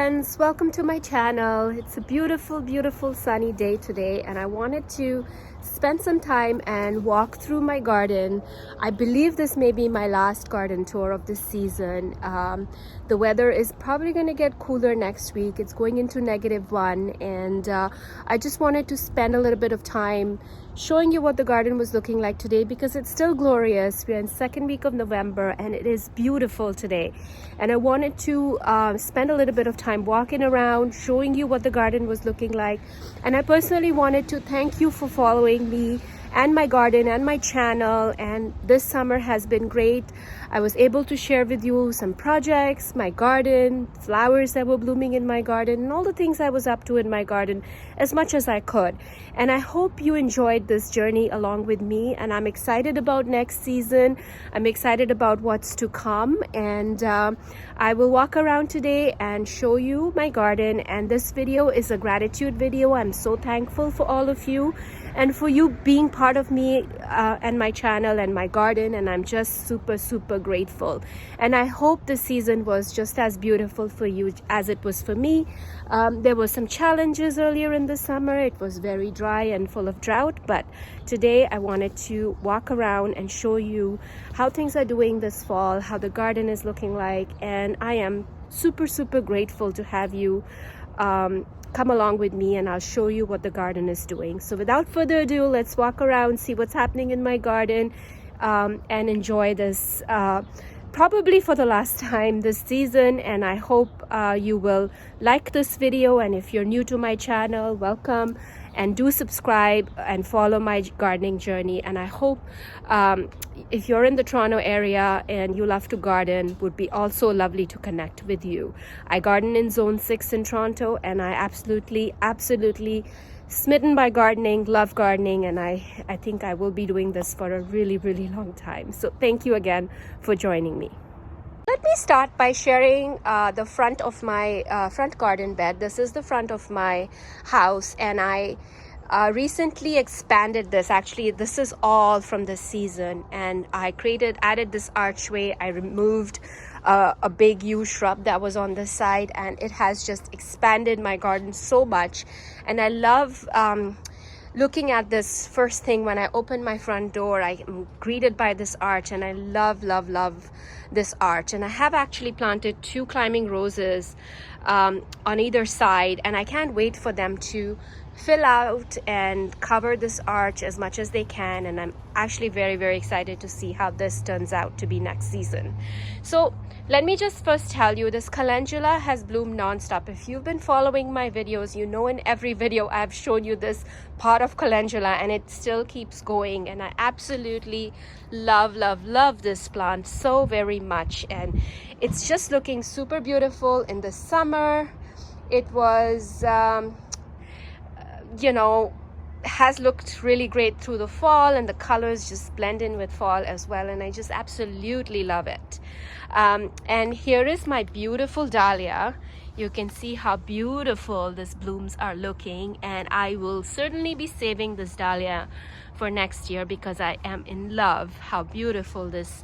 Friends, welcome to my channel. It's a beautiful sunny day today, and I wanted to spend some time and walk through my garden. I believe this may be my last garden tour of this season. The weather is probably going to get cooler next week. It's going into -1, and I just wanted to spend a little bit of time showing you what the garden was looking like today, because it's still glorious. We're in second week of November and it is beautiful today, and I wanted to spend a little bit of time walking around showing you what the garden was looking like. And I personally wanted to thank you for following me and my garden and my channel, and this summer has been great. I was able to share with you some projects, my garden, flowers that were blooming in my garden, and all the things I was up to in my garden as much as I could. And I hope you enjoyed this journey along with me, and I'm excited about next season. I'm excited about what's to come, and I will walk around today and show you my garden. And this video is a gratitude video. I'm so thankful for all of you and for you being part of me and my channel and my garden, and I'm just super grateful. And I hope this season was just as beautiful for you as it was for me. There were some challenges earlier in the summer. It was very dry and full of drought, but today I wanted to walk around and show you how things are doing this fall, how the garden is looking like, and I am super grateful to have you come along with me, and I'll show you what the garden is doing. So without further ado, let's walk around, see what's happening in my garden, and enjoy this probably for the last time this season. And I hope you will like this video, and if you're new to my channel, welcome, and do subscribe and follow my gardening journey. And I hope if you're in the Toronto area and you love to garden, would be also lovely to connect with you. I garden in Zone 6 in Toronto, and I absolutely smitten by gardening, love gardening, and I think I will be doing this for a really long time. So thank you again for joining me. Let me start by sharing the front of my front garden bed. This is the front of my house, and I recently expanded this. Actually, this is all from this season, and I added this archway. I removed a big yew shrub that was on the side, and it has just expanded my garden so much. And I love looking at this first thing when I open my front door. I am greeted by this arch, and I love this arch. And I have actually planted 2 climbing roses on either side, and I can't wait for them to fill out and cover this arch as much as they can. And I'm actually very excited to see how this turns out to be next season. So let me just first tell you, this calendula has bloomed non-stop. If you've been following my videos, you know in every video I've shown you this pot of calendula, and it still keeps going. And I absolutely love this plant so very much, and it's just looking super beautiful in the summer. It was has looked really great through the fall, and the colors just blend in with fall as well, and I just absolutely love it. And here is my beautiful dahlia. You can see how beautiful these blooms are looking, and I will certainly be saving this dahlia for next year, because I am in love how beautiful this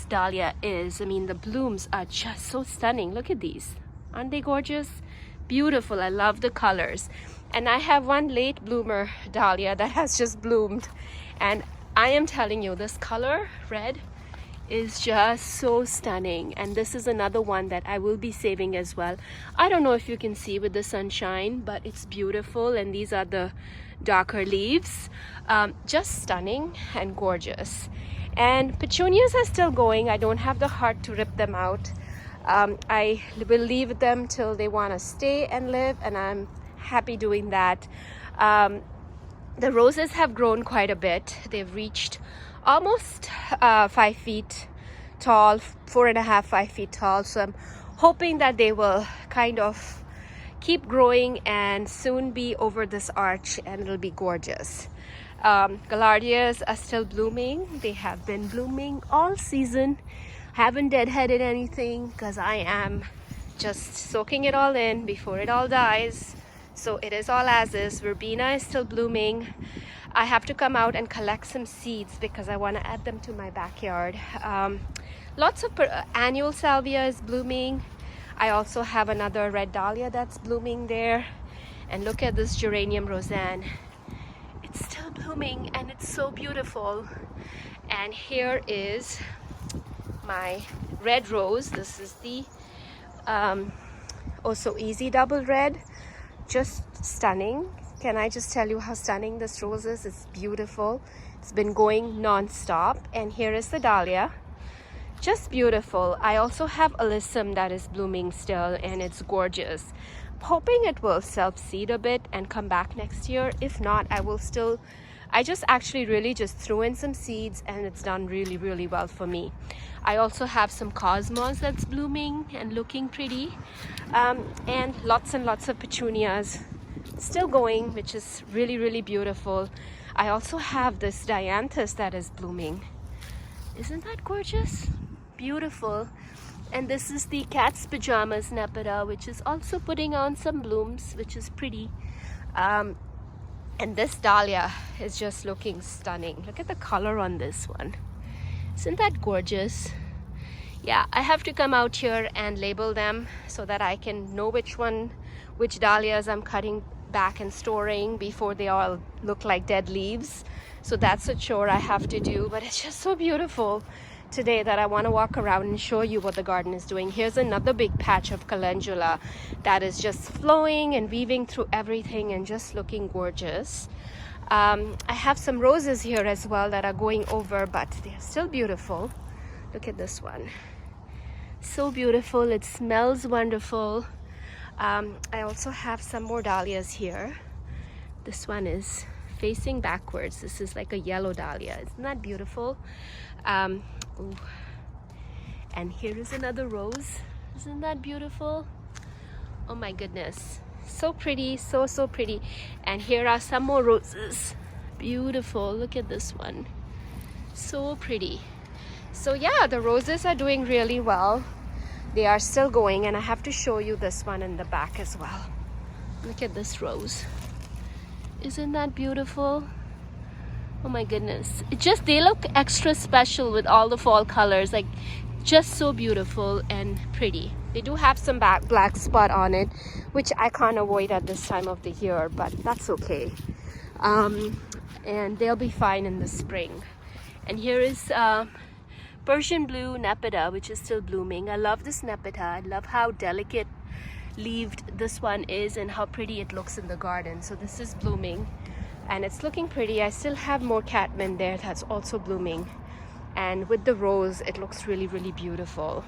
dahlia is. I mean, the blooms are just so stunning. Look at these. Aren't they gorgeous? Beautiful. I love the colors. And I have one late bloomer dahlia that has just bloomed, and I am telling you, this color red is just so stunning. And this is another one that I will be saving as well. I don't know if you can see with the sunshine, but it's beautiful, and these are the darker leaves. Just stunning and gorgeous. And petunias are still going. I don't have the heart to rip them out. I will leave them till they want to stay and live, and I'm happy doing that. The roses have grown quite a bit. They've reached almost 5 feet tall, 4.5, 5 feet tall. So I'm hoping that they will kind of keep growing and soon be over this arch, and it'll be gorgeous. Gaillardias are still blooming. They have been blooming all season. Haven't deadheaded anything, because I am just soaking it all in before it all dies. So it is all as is. Verbena is still blooming. I have to come out and collect some seeds because I want to add them to my backyard. Lots of annual salvia is blooming. I also have another red dahlia that's blooming there. And look at this geranium roseanne. It's still blooming and it's so beautiful. And here is my red rose. This is the Oh So Easy double red. Just stunning. Can I just tell you how stunning this rose is? It's beautiful. It's been going non-stop. And here is the dahlia. Just beautiful. I also have alyssum that is blooming still, and it's gorgeous. Hoping it will self-seed a bit and come back next year. If not, I just actually really just threw in some seeds and it's done really, really well for me. I also have some cosmos that's blooming and looking pretty. And lots of petunias still going, which is really, really beautiful. I also have this dianthus that is blooming. Isn't that gorgeous? Beautiful. And this is the cat's pajamas nepeta, which is also putting on some blooms, which is pretty. And this dahlia is just looking stunning. Look at the color on this one. Isn't that gorgeous? Yeah, I have to come out here and label them so that I can know which dahlias I'm cutting back and storing before they all look like dead leaves. So that's a chore I have to do, but it's just so beautiful today that I want to walk around and show you what the garden is doing. Here's another big patch of calendula that is just flowing and weaving through everything and just looking gorgeous. I have some roses here as well that are going over, but they're still beautiful. Look at this one. So beautiful. It smells wonderful. I also have some more dahlias here. This one is facing backwards. This is like a yellow dahlia. Isn't that beautiful? Ooh. And here is another rose. Isn't that beautiful? Oh my goodness, so pretty, so pretty. And here are some more roses. Beautiful. Look at this one, so pretty. So yeah, the roses are doing really well. They are still going, and I have to show you this one in the back as well. Look at this rose. Isn't that beautiful? Oh my goodness, they look extra special with all the fall colors, like just so beautiful and pretty. They do have some black spot on it, which I can't avoid at this time of the year, but that's okay. And they'll be fine in the spring. And here is Persian blue nepeta, which is still blooming. I love this nepeta. I love how delicate leaved this one is and how pretty it looks in the garden. So this is blooming and it's looking pretty. I still have more catmint there that's also blooming, and with the rose it looks really, really beautiful.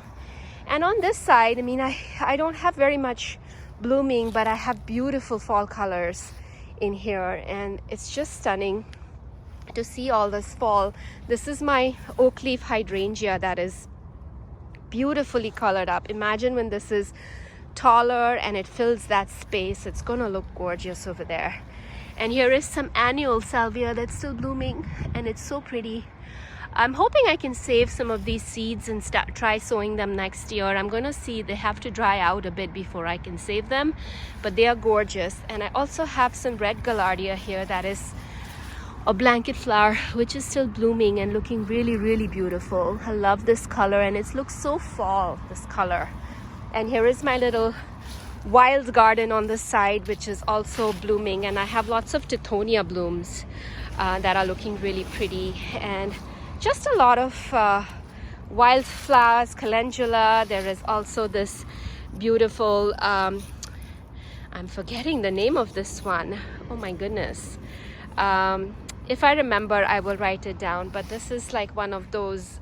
And on this side, I mean, I don't have very much blooming, but I have beautiful fall colors in here, and it's just stunning to see all this fall. This is my oak leaf hydrangea that is beautifully colored up. Imagine when this is taller and it fills that space, it's gonna look gorgeous over there. And here is some annual salvia that's still blooming, and it's so pretty. I'm hoping I can save some of these seeds and try sowing them next year. I'm gonna see, they have to dry out a bit before I can save them, but they are gorgeous. And I also have some red gaillardia here that is a blanket flower, which is still blooming and looking really, really beautiful. I love this color, and it looks so fall, this color. And here is my little wild garden on the side, which is also blooming, and I have lots of tithonia blooms that are looking really pretty, and just a lot of wildflowers, calendula. There is also this beautiful I'm forgetting the name of this one. Oh my goodness. If I remember, I will write it down, but this is like one of those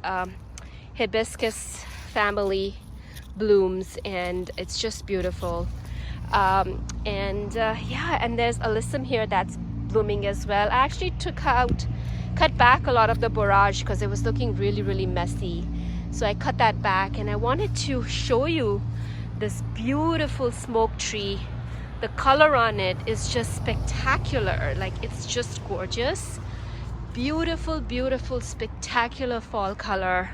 hibiscus family blooms, and it's just beautiful. Yeah, and there's alyssum here that's blooming as well. I actually cut back a lot of the borage because it was looking really, really messy, so I cut that back. And I wanted to show you this beautiful smoke tree. The color on it is just spectacular. Like, it's just gorgeous. Beautiful, beautiful, spectacular fall color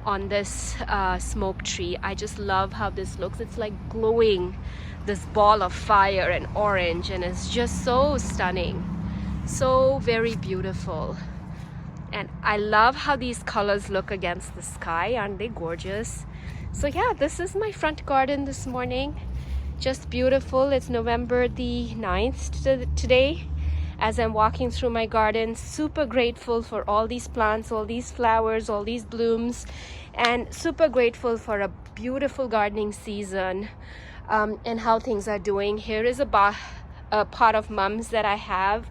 on this smoke tree. I just love how this looks. It's like glowing, this ball of fire and orange, and it's just so stunning, so very beautiful. And I love how these colors look against the sky. Aren't they gorgeous? So yeah, this is my front garden this morning. Just beautiful. It's November the 9th today. As I'm walking through my garden, super grateful for all these plants, all these flowers, all these blooms, and super grateful for a beautiful gardening season, and how things are doing. Here is a pot of mums that I have.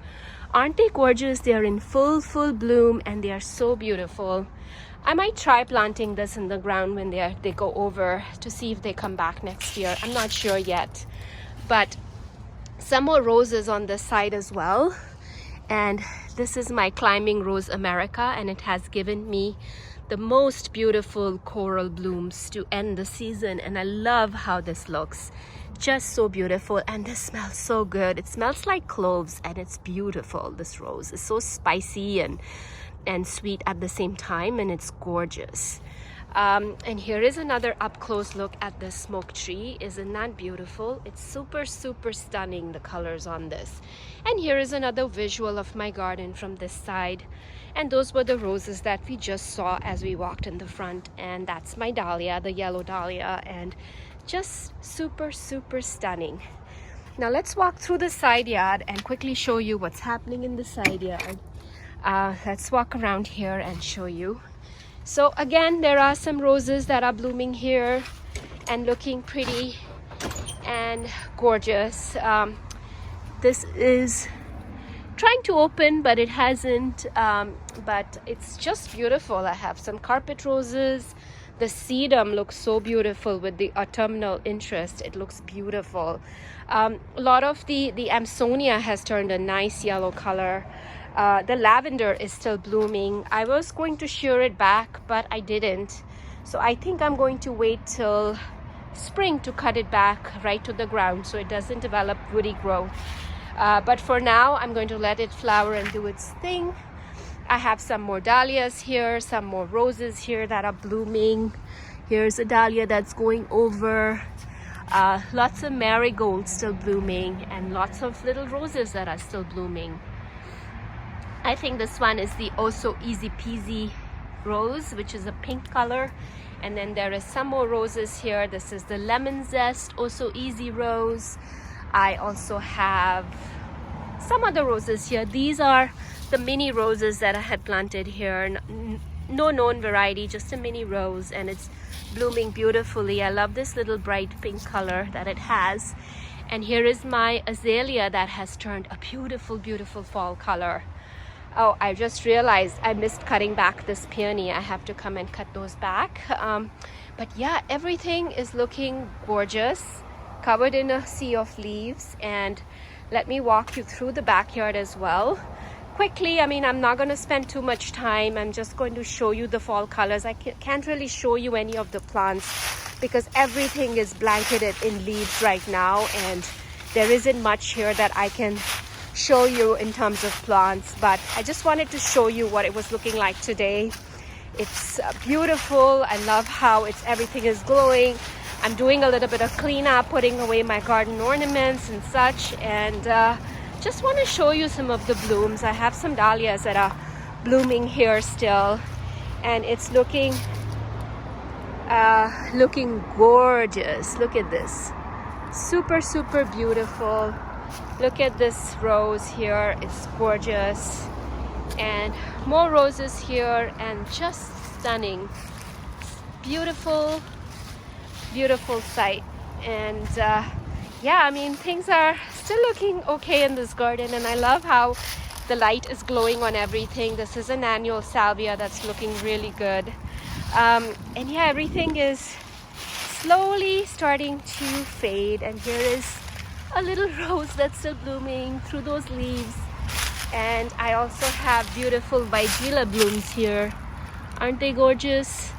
Aren't they gorgeous? They're in full bloom and they are so beautiful. I might try planting this in the ground when they go over to see if they come back next year. I'm not sure yet. But some more roses on this side as well. And this is my climbing rose America, and it has given me the most beautiful coral blooms to end the season. And I love how this looks. Just so beautiful, and this smells so good. It smells like cloves, and it's beautiful. This rose is so spicy and sweet at the same time, and it's gorgeous. And here is another up close look at the smoke tree. Isn't that beautiful? It's super stunning, the colors on this. And here is another visual of my garden from this side, and those were the roses that we just saw as we walked in the front. And that's my dahlia, the yellow dahlia, and just super stunning. Now let's walk through the side yard and quickly show you what's happening in the side yard. Let's walk around here and show you. So again, there are some roses that are blooming here and looking pretty and gorgeous. This is trying to open, but it hasn't, but it's just beautiful. I have some carpet roses. The sedum looks so beautiful with the autumnal interest. It looks beautiful. A lot of the Amsonia has turned a nice yellow color. The lavender is still blooming. I was going to shear it back, but I didn't. So I think I'm going to wait till spring to cut it back right to the ground so it doesn't develop woody growth. But for now, I'm going to let it flower and do its thing. I have some more dahlias here, some more roses here that are blooming. Here's a dahlia that's going over. Lots of marigolds still blooming, and lots of little roses that are still blooming. I think this one is the Oh So Easy Peasy rose, which is a pink color. And then there is some more roses here. This is the Lemon Zest Oh So Easy rose. I also have some other roses here. These are the mini roses that I had planted here. No known variety, just a mini rose, and it's blooming beautifully. I love this little bright pink color that it has. And here is my azalea that has turned a beautiful fall color. Oh, I just realized I missed cutting back this peony. I have to come and cut those back. But yeah, everything is looking gorgeous, covered in a sea of leaves. And let me walk you through the backyard as well. Quickly, I mean, I'm not going to spend too much time. I'm just going to show you the fall colors. I can't really show you any of the plants because everything is blanketed in leaves right now, and there isn't much here that I can show you in terms of plants. But I just wanted to show you what it was looking like today. It's beautiful. I love how everything is glowing. I'm doing a little bit of cleanup, putting away my garden ornaments and such, and just want to show you some of the blooms. I have some dahlias that are blooming here still, and it's looking gorgeous. Look at this, super beautiful. Look at this rose here, it's gorgeous, and more roses here, and just stunning. Beautiful sight. And yeah, I mean, things are still looking okay in this garden, and I love how the light is glowing on everything. This is an annual salvia that's looking really good. And yeah, everything is slowly starting to fade, and here is a little rose that's still blooming through those leaves. And I also have beautiful Weigela blooms here. Aren't they gorgeous?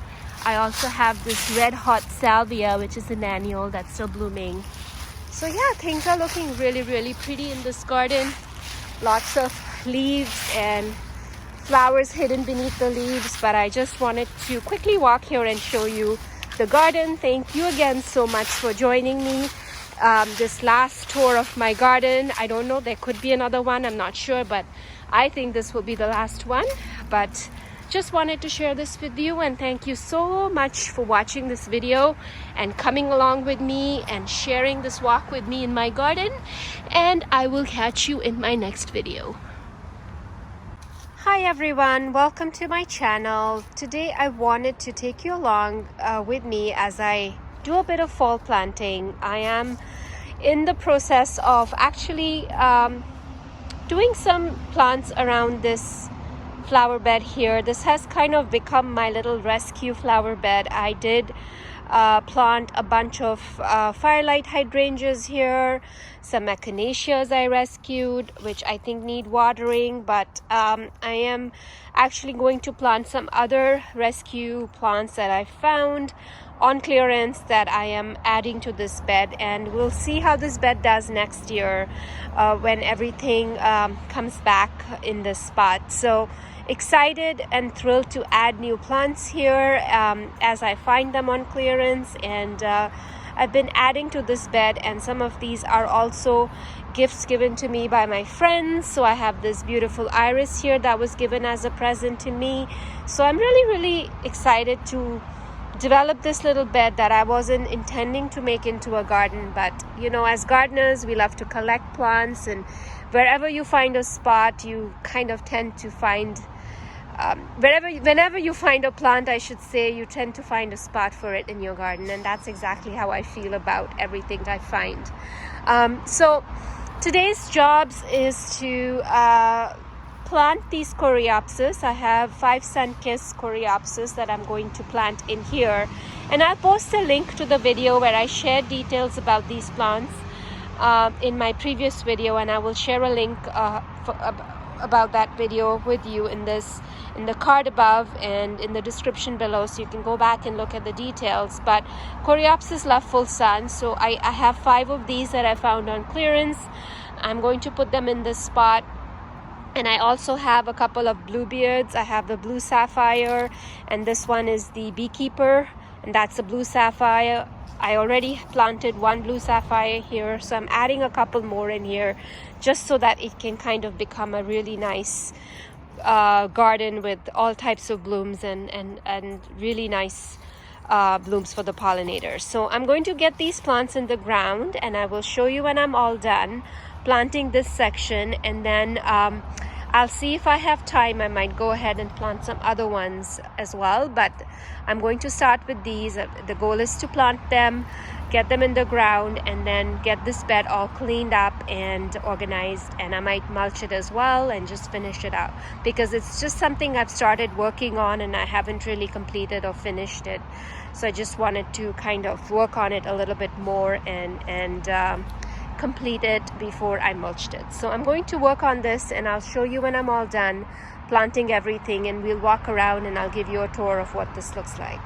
I also have this red hot salvia, which is an annual that's still blooming. So yeah, things are looking really pretty in this garden. Lots of leaves and flowers hidden beneath the leaves, but I just wanted to quickly walk here and show you the garden. Thank you again so much for joining me this last tour of my garden. I don't know, there could be another one, I'm not sure, but I think this will be the last one. But just wanted to share this with you, and thank you so much for watching this video and coming along with me and sharing this walk with me in my garden, and I will catch you in my next video. Hi everyone, welcome to my channel. Today I wanted to take you along with me as I do a bit of fall planting. I am in the process of actually doing some plants around this flower bed here. This has kind of become my little rescue flower bed. I did plant a bunch of firelight hydrangeas here, some echinaceas I rescued, which I think need watering, but I am actually going to plant some other rescue plants that I found on clearance that I am adding to this bed, and we'll see how this bed does next year when everything comes back in this spot. So excited and thrilled to add new plants here as I find them on clearance, and I've been adding to this bed, and some of these are also gifts given to me by my friends. So I have this beautiful iris here that was given as a present to me. So I'm really excited to develop this little bed that I wasn't intending to make into a garden, but you know, as gardeners we love to collect plants, and wherever you find a spot you kind of tend to find whenever you find a plant, I should say, you tend to find a spot for it in your garden, and that's exactly how I feel about everything I find. So today's jobs is to plant these coreopsis. I have 5 sun-kissed coreopsis that I'm going to plant in here, and I'll post a link to the video where I shared details about these plants in my previous video, and I will share a link about that video with you in the card above and in the description below, so you can go back and look at the details. But coreopsis love full sun, so I have 5 of these that I found on clearance. I'm going to put them in this spot. And I also have a couple of bluebeards. I have the blue sapphire, and this one is the beekeeper, and that's a blue sapphire. I already planted 1 blue sapphire here, so I'm adding a couple more in here just so that it can kind of become a really nice garden with all types of blooms and really nice blooms for the pollinators. So I'm going to get these plants in the ground, and I will show you when I'm all done planting this section, and then I'll see if I have time. I might go ahead and plant some other ones as well, but I'm going to start with these. The goal is to plant them, get them in the ground, and then get this bed all cleaned up and organized, and I might mulch it as well and just finish it out, because it's just something I've started working on and I haven't really completed or finished it. So I just wanted to kind of work on it a little bit more and complete it before I mulched it. So I'm going to work on this, and I'll show you when I'm all done planting everything, and we'll walk around and I'll give you a tour of what this looks like.